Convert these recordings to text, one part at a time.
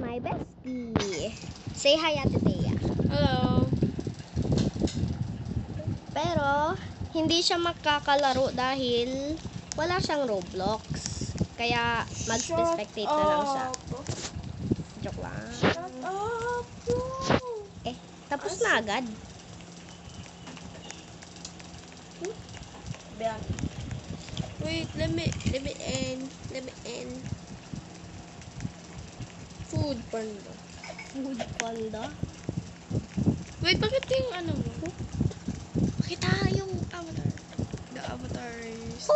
my bestie. Say hi, Ate Thea. Hello. Pero, hindi siya magkakalaro dahil wala siyang Roblox. Kaya, mag-spectate na lang siya. Joke lang. Shut up, bro. Eh, tapos na agad. Wait, let me end. Food panda. Food panda. Wait, bakit yung ano mo? Pakita yung avatar. The avatar is... Shut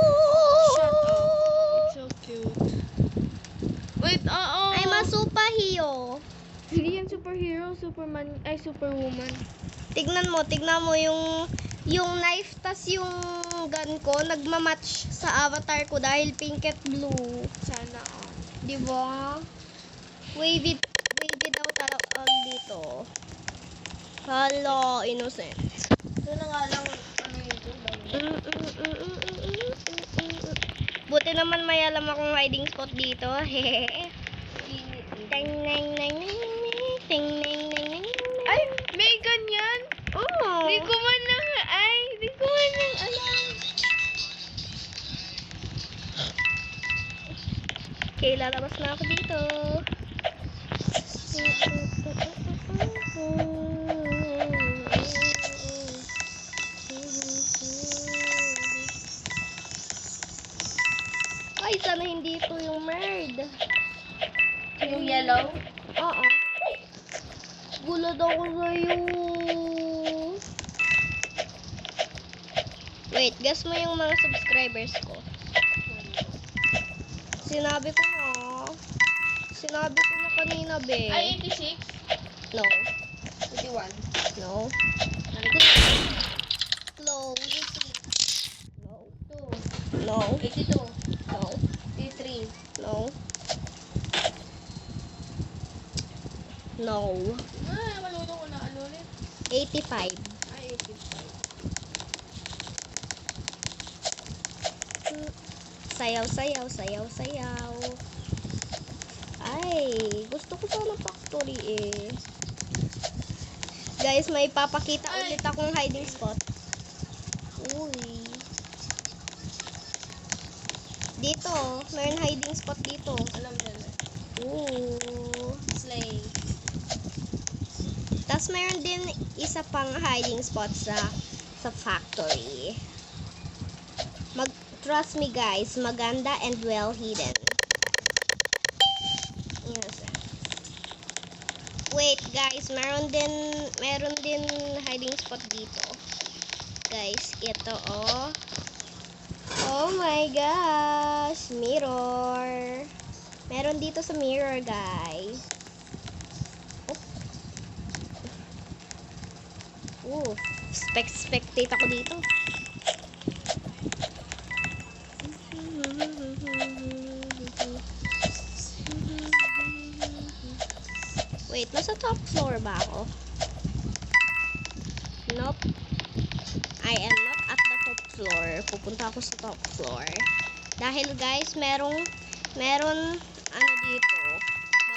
up. It's so cute. Wait, oo. I'm a superhero. Hindi yan superhero, superman, ay superwoman. Tignan mo yung knife tas yung gun ko nagma-match sa avatar ko dahil pink at blue. Sana all. Di ba? Wavy daw talaga dito. Hello, innocent. Ito na nga lang, ano ito? Buti naman may alam akong hiding spot dito. Hehehe. Ting nang nang nang ting nang nang nang. Ay, may ganyan? Oh. Di ko man alam. Okay, lalabas na ako dito. Ay, sana hindi ito yung merd. Yung yellow? Oo. Gulat ako sa'yo. Wait, guess mo yung mga subscribers ko. Sinabi ko na kanina, be. Ay, 86? No. 81? No. Slow. No. 2? No. 82? No. 83? No. No. Ah, malunod ko na. Ano ulit? 85. Ay, 85. Sayaw, sayaw, sayaw, sayaw. Ay, gusto ko sana factory eh. Guys, may papakita ulit akong hiding spot. Uy. Dito, mayroon hiding spot dito. Alam na. Ooh. Slay. Tapos mayroon din isa pang hiding spot sa factory. Trust me guys, maganda and well hidden. Yes. Wait guys, meron din hiding spot dito. Guys, ito oh. Oh my gosh, mirror. Meron dito sa mirror, guys. Spectate ako dito. Wait, nasa top floor ba ako? Nope. I am not at the top floor. Pupunta ako sa top floor. Dahil guys, meron ano dito,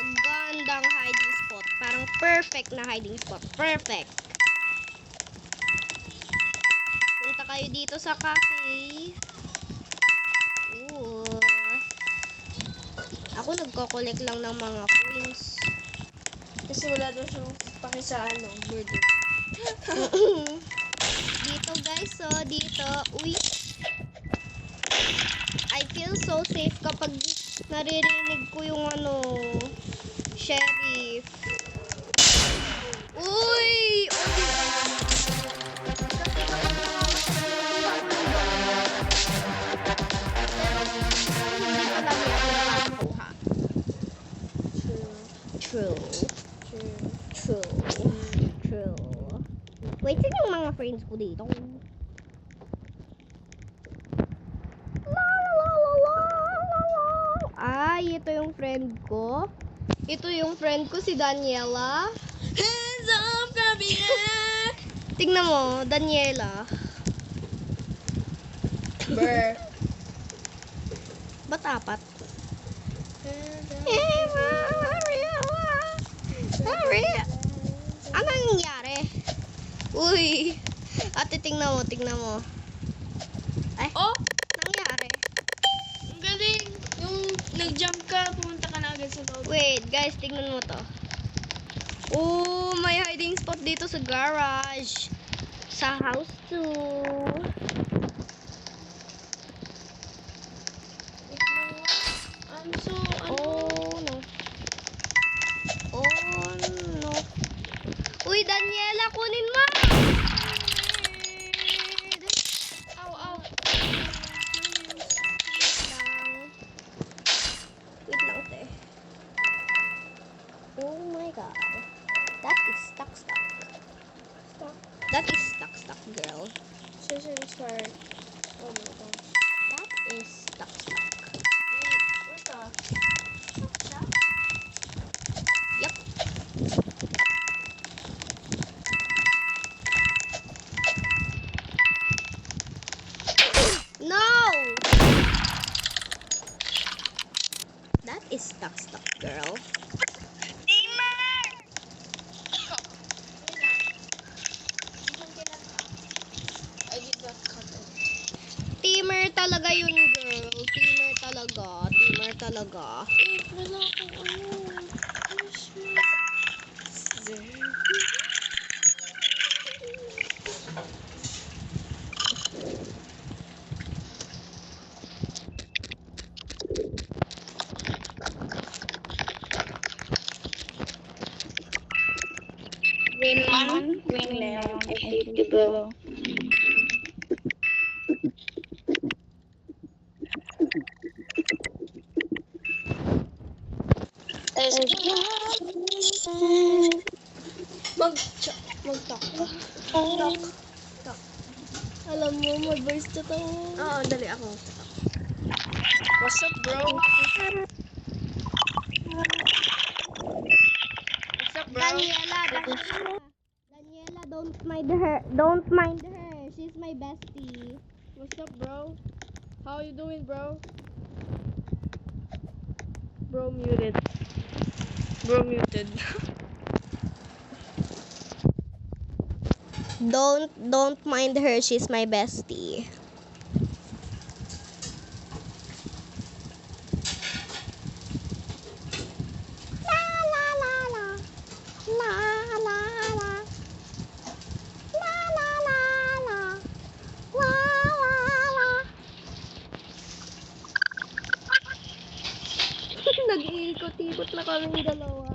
magandang hiding spot. Parang perfect na hiding spot. Perfect. Punta kayo dito sa cafe. Ooh. Ako nagko-collect lang ng mga coins. Kasi wala daw siyang paki sa ano, burden. Dito guys, so dito, uy. I feel so safe kapag naririnig ko yung ano, sheriff. Uy! True. Wait, sino yung mga friends ko dito? Ay, ito yung friend ko. Ito yung friend ko, si Daniela. Hands up, Gabriel! Tingnan mo, Daniela. Brr. Ba't apat? Hands up. tignan mo. Ay, Oh! nangyari. Ang galing! Yung nag-jump ka, pumunta ka na agad sa loob. Wait, guys, tignan mo to. Oh, may hiding spot dito sa garage. Sa house 2. Wait lang nga. So, ano? Oh, no. Oh, no. Uy, Daniela, kunin mo! Ow, ow. Wait lang, te. Oh my god. That is stuck. Stop. That is stuck, girl. Session start. Oh my gosh. That is stuck. Wait, what the? Yup. No! That is stuck, girl. I did not cut it. Teamer talaga yun, girl. Teamer talaga. Wait, wala akong ano. Green one, green lemon, I hate to go. Mag-talk ka. Talk. Alam mo, mag-voice chat ako. Oo, dali ako. What's up, bro? What's up, bro? Daniela, don't mind her. She's my bestie. What's up, bro? How you doing, bro? Bro muted. Bro muted. Don't mind her. She's my bestie. La la la la. La la la. La la la la. La la la. Nag-iikot-ikot na kaming dalawa.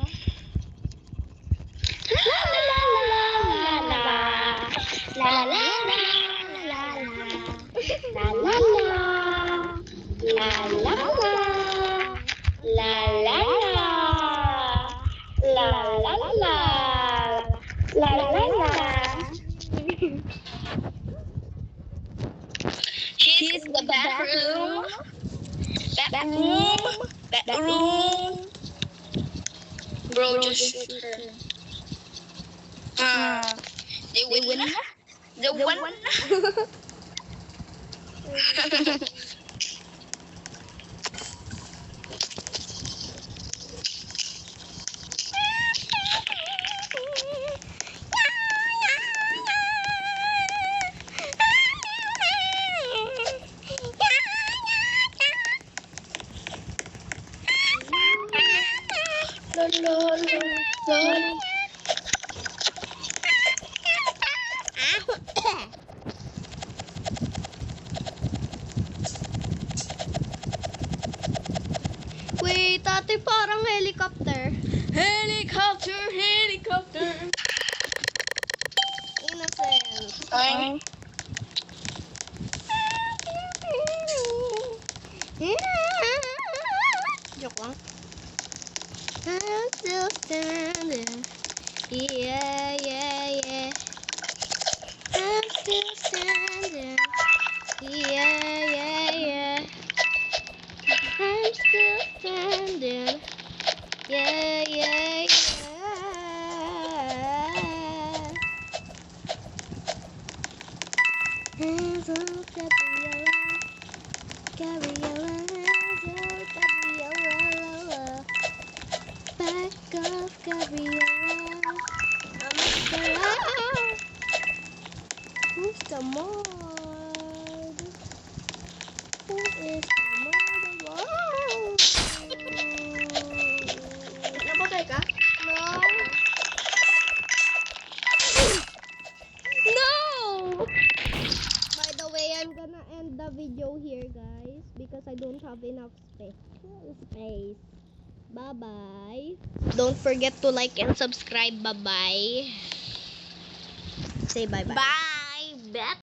La la la la la la. La la la la la la. La la la. La la la. La la la. La la la. La la la. She's in the bathroom. Bathroom. Bro, just shoot her. They win. The one. Wait, ate, parang helicopter. Helicopter, helicopter. Innocent. Ay. Joke lang. I'm still standing. Yeah, yeah, yeah. I'm still standing. Yeah, yeah, yeah. I'm still standing. Yeah, yeah, yeah. Hands on Gabriella. Gabriella, hands on Gabriella. Back off, Gabriella. I'm still alive. Who's the mod? Who is the mod? Napatay ka? No. No! By the way, I'm gonna end the video here, guys, because I don't have enough space. Bye-bye. Don't forget to like and subscribe. Bye-bye. Say bye-bye. Bye! Bet!